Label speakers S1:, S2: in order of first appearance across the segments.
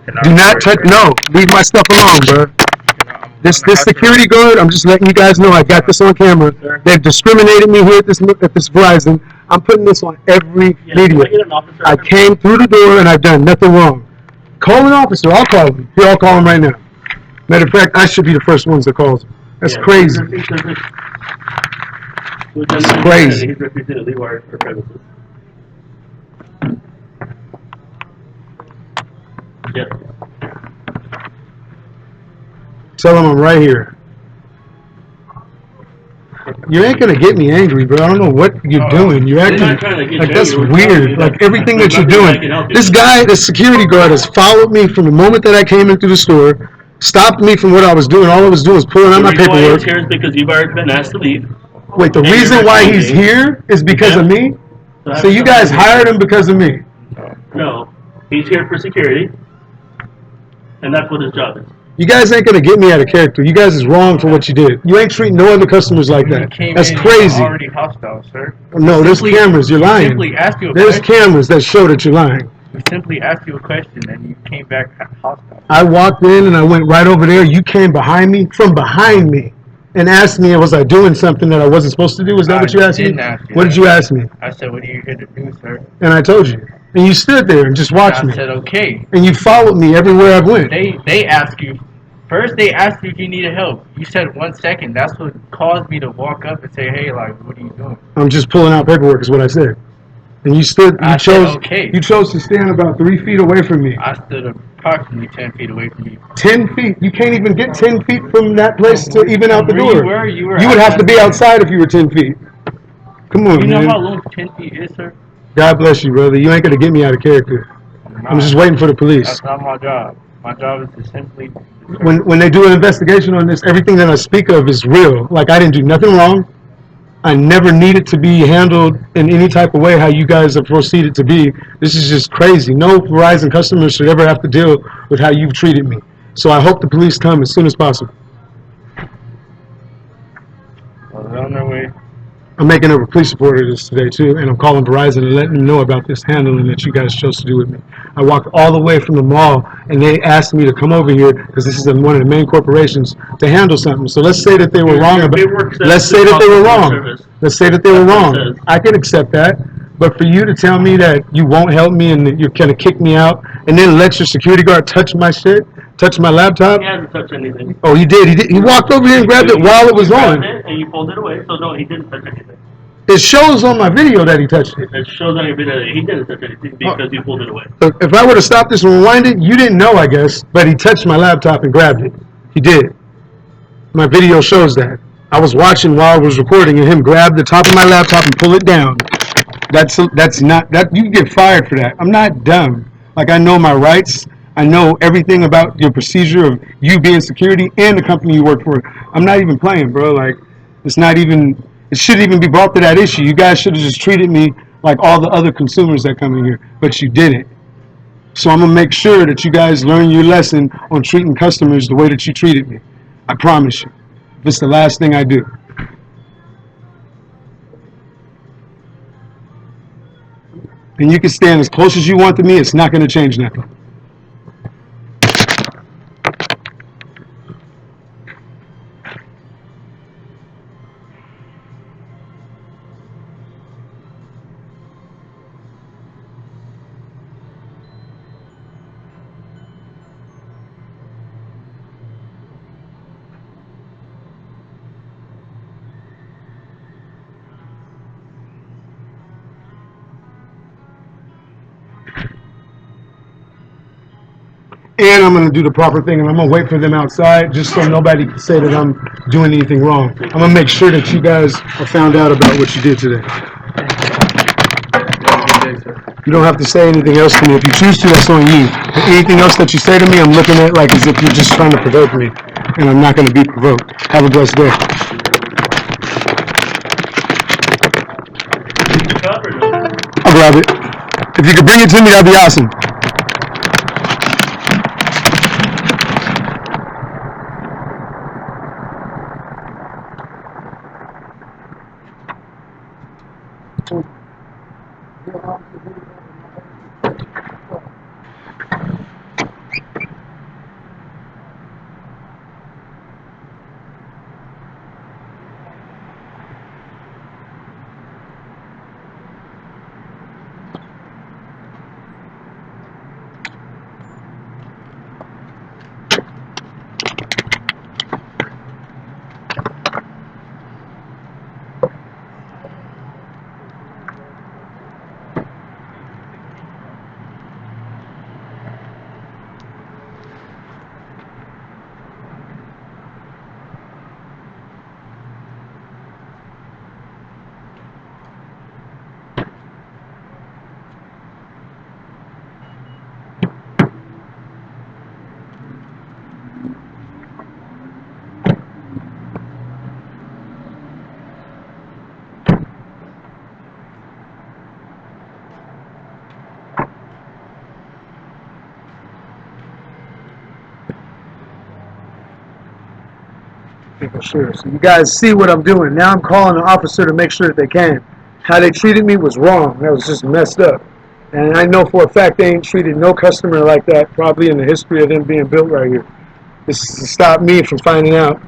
S1: Do not touch. No, leave my stuff alone, bro. This security guard. I'm just letting you guys know. I got this on camera. They've discriminated me here at this Verizon. I'm putting this on every media. I came through the door and I've done nothing wrong. Call an officer. I'll call him. Here, I'll call him right now. Matter of fact, I should be the first ones that calls him. That's crazy. It's crazy.
S2: He's refusing to leave our premises. Yes.
S1: Tell him I'm right here. You ain't gonna get me angry, bro. I don't know what you're doing. You're acting like that's weird. Like everything that you're doing. This guy, the security guard, has followed me from the moment that I came into the store, stopped me from what I was doing. All I was doing was pulling out my paperwork.
S2: The reason why he's here is because you've already been asked to leave.
S1: Wait, the reason why he's here is because of me? So you guys hired him because of me?
S2: No, he's here for security, and that's what his job is.
S1: You guys ain't gonna get me out of character. You guys is wrong for what you did. You ain't treating no other customers like that. That's crazy.
S3: Already hostile, sir.
S1: No, there's cameras. You're lying.
S3: Simply asked you a
S1: There's
S3: question.
S1: cameras that show that you're lying.
S3: We simply asked you a question and you came back hostile.
S1: I walked in and I went right over there. You came behind me, from behind me, and asked me, was I doing something that I wasn't supposed to do? Was that what you asked me? What did you ask me?
S3: I said, what are you here to do, sir?
S1: And I told you. And you stood there and just watched me.
S3: I said, okay.
S1: And you followed me everywhere I went.
S3: They asked you. First, they asked you if you needed help. You said 1 second. That's what caused me to walk up and say, hey, like, what are you doing?
S1: I'm just pulling out paperwork is what I said. And you stood, you chose to stand about 3 feet away from me.
S3: I stood approximately 10 feet away from you.
S1: 10 feet? You can't even get 10 feet from that place to even out the door.
S3: You
S1: would have to be outside if you were 10 feet. Come on,
S3: man. You know
S1: man.
S3: how long 10 feet is, sir?
S1: God bless you, brother. You ain't going to get me out of character. I'm just waiting for the police.
S3: That's not my job. My job is to simply...
S1: When they do an investigation on this, everything that I speak of is real. Like, I didn't do nothing wrong. I never needed to be handled in any type of way how you guys have proceeded to be. This is just crazy. No Verizon customer should ever have to deal with how you've treated me. So I hope the police come as soon as possible.
S3: Well, they're on their way.
S1: I'm making a police report of this today too, and I'm calling Verizon and letting them know about this handling that you guys chose to do with me. I walked all the way from the mall, and they asked me to come over here because this is one of the main corporations to handle something. So let's say that they were wrong about. Let's say that they were wrong. Let's say that they were wrong. I can accept that, but for you to tell me that you won't help me and you're gonna kick me out, and then let your security guard touch my shit, touch my laptop.
S2: He hasn't touched anything.
S1: Oh, he did. He walked over here and grabbed it while it was on.
S2: And you pulled it away, so no, he didn't touch anything.
S1: It shows on my video that he touched it.
S2: It shows on your video that he didn't touch anything because you pulled it away.
S1: If I were to stop this and rewind it, you didn't know, I guess, but he touched my laptop and grabbed it. He did. My video shows that. I was watching while I was recording and him grab the top of my laptop and pull it down. That's not, that you get fired for that. I'm not dumb. Like, I know my rights. I know everything about your procedure of you being security and the company you work for. I'm not even playing, bro. Like, it's not even... It shouldn't even be brought to that issue. You guys should have just treated me like all the other consumers that come in here, but you didn't. So I'm going to make sure that you guys learn your lesson on treating customers the way that you treated me. I promise you. If it's the last thing I do. And you can stand as close as you want to me. It's not going to change nothing. And I'm going to do the proper thing, and I'm going to wait for them outside just so nobody can say that I'm doing anything wrong. I'm going to make sure that you guys are found out about what you did today. You don't have to say anything else to me. If you choose to, that's on you. But anything else that you say to me, I'm looking at like as if you're just trying to provoke me, and I'm not going to be provoked. Have a blessed day. I'll grab it. If you could bring it to me, that'd be awesome. Yeah, for sure. So you guys see what I'm doing. Now I'm calling an officer to make sure that they can. How they treated me was wrong. That was just messed up. And I know for a fact they ain't treated no customer like that probably in the history of them being built right here. This is to stop me from finding out.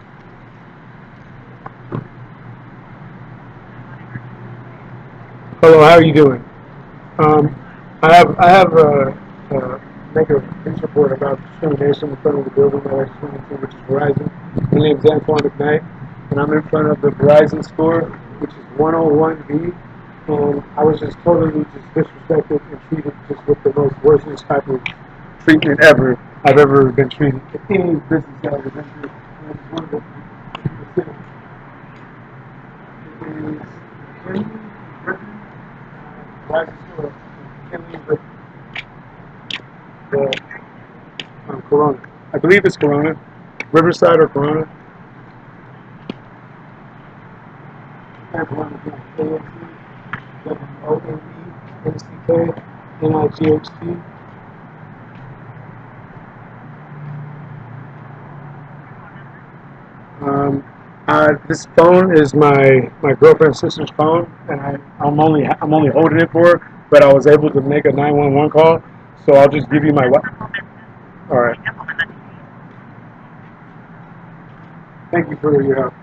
S1: Hello, how are you doing? I have make a police report about discrimination in front of the building that I just went into, which is Verizon. My name is Antoine McKnight, and I'm in front of the Verizon store, which is 101B. And I was just totally just disrespected and treated just with the most worstest type of treatment ever I've ever been treated in any business that I've been through. And it's one of the it is Kenley Griffin, Verizon store, Kenley Griffin. The Corona. I believe it's Corona. Riverside or Corona. And Corona is KNC-WONE-MCK-NIGHT. This phone is my girlfriend's sister's phone, and I'm only holding it for her, but I was able to make a 911 call, so I'll just give you my. All right. Thank you for your help.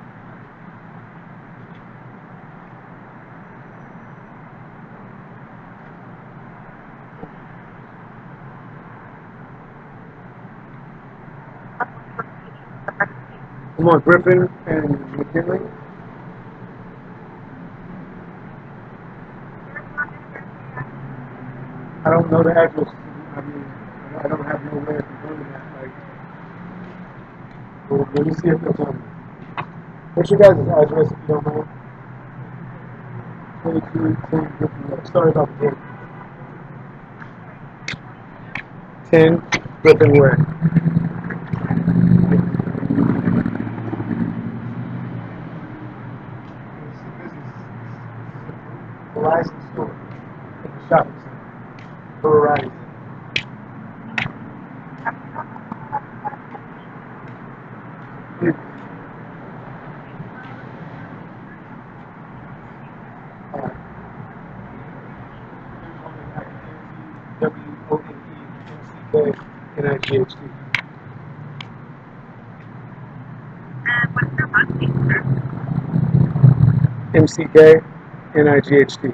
S1: I'm on Griffin and McKinley. I don't know the address. I mean, I don't have no way of confirming that. Like, well, let me see if they'll tell me. What's your guys' address if you don't mind? 2210 Griffin Road. Sorry about the word. 10 Griffin Way. Verizon store in the shopping center. Verizon. WONEMCK-NIGHT. MCK-NIGHT.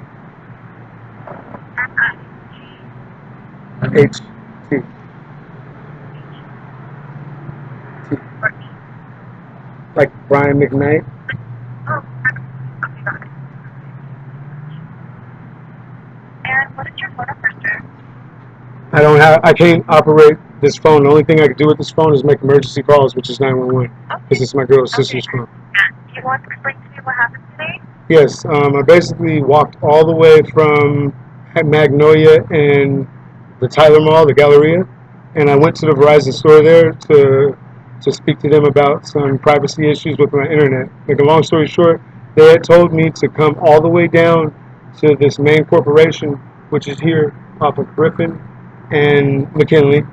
S1: HT. T. Like Brian McKnight. I can't operate this phone. The only thing I can do with this phone is make emergency calls, which is 911. This is my girl's sister's phone.
S4: Do you want to explain to me what happened today?
S1: Yes, I basically walked all the way from Magnolia and the Tyler Mall, the Galleria, and I went to the Verizon store there to speak to them about some privacy issues with my internet. Make a long story short, they had told me to come all the way down to this main corporation, which is here off of Griffin and McKinley,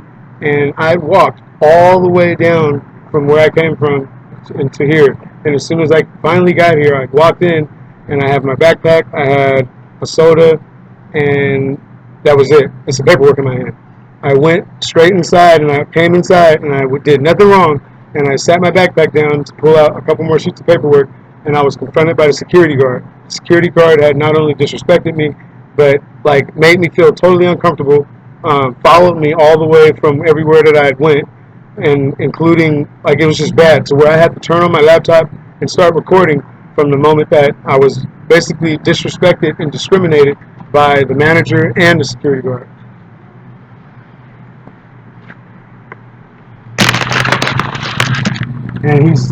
S1: and I walked all the way down from where I came from to here. And as soon as I finally got here, I walked in, and I have my backpack, I had a soda, and that was it. It's the paperwork in my hand. I went straight inside, and I came inside, and I did nothing wrong, and I sat my backpack down to pull out a couple more sheets of paperwork, and I was confronted by the security guard. The security guard had not only disrespected me, but like made me feel totally uncomfortable, followed me all the way from everywhere that I went, and including, like, it was just bad to where I had to turn on my laptop and start recording from the moment that I was basically disrespected and discriminated by the manager and the security guard. And he's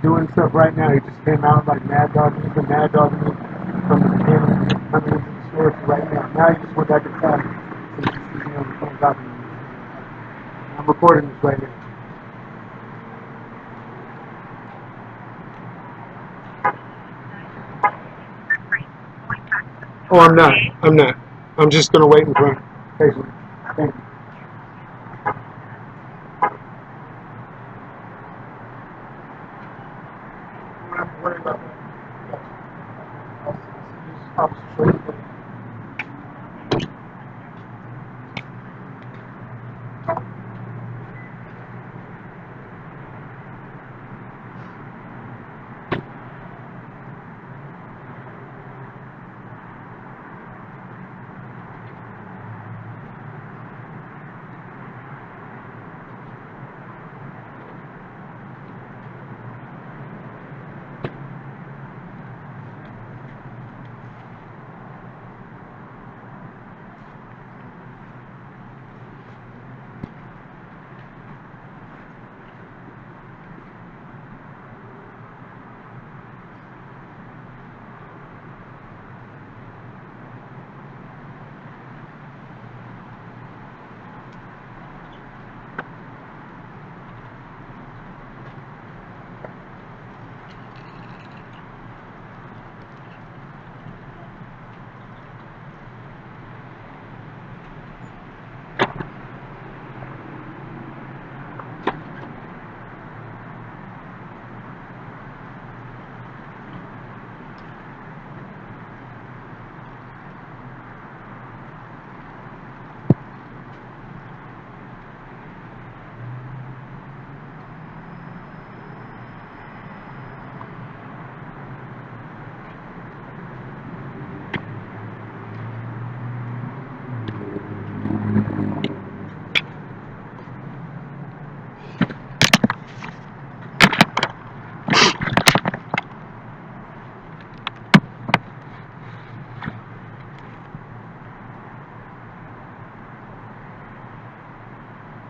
S1: doing stuff right now. He just came out like mad dogging. He's been mad dogging me from the beginning, coming into the store to right now. Now he just went back inside so he can see me on the phone talking to me. I'm recording this right now. Oh, I'm not. I'm just gonna wait in front. Patiently. Thank you.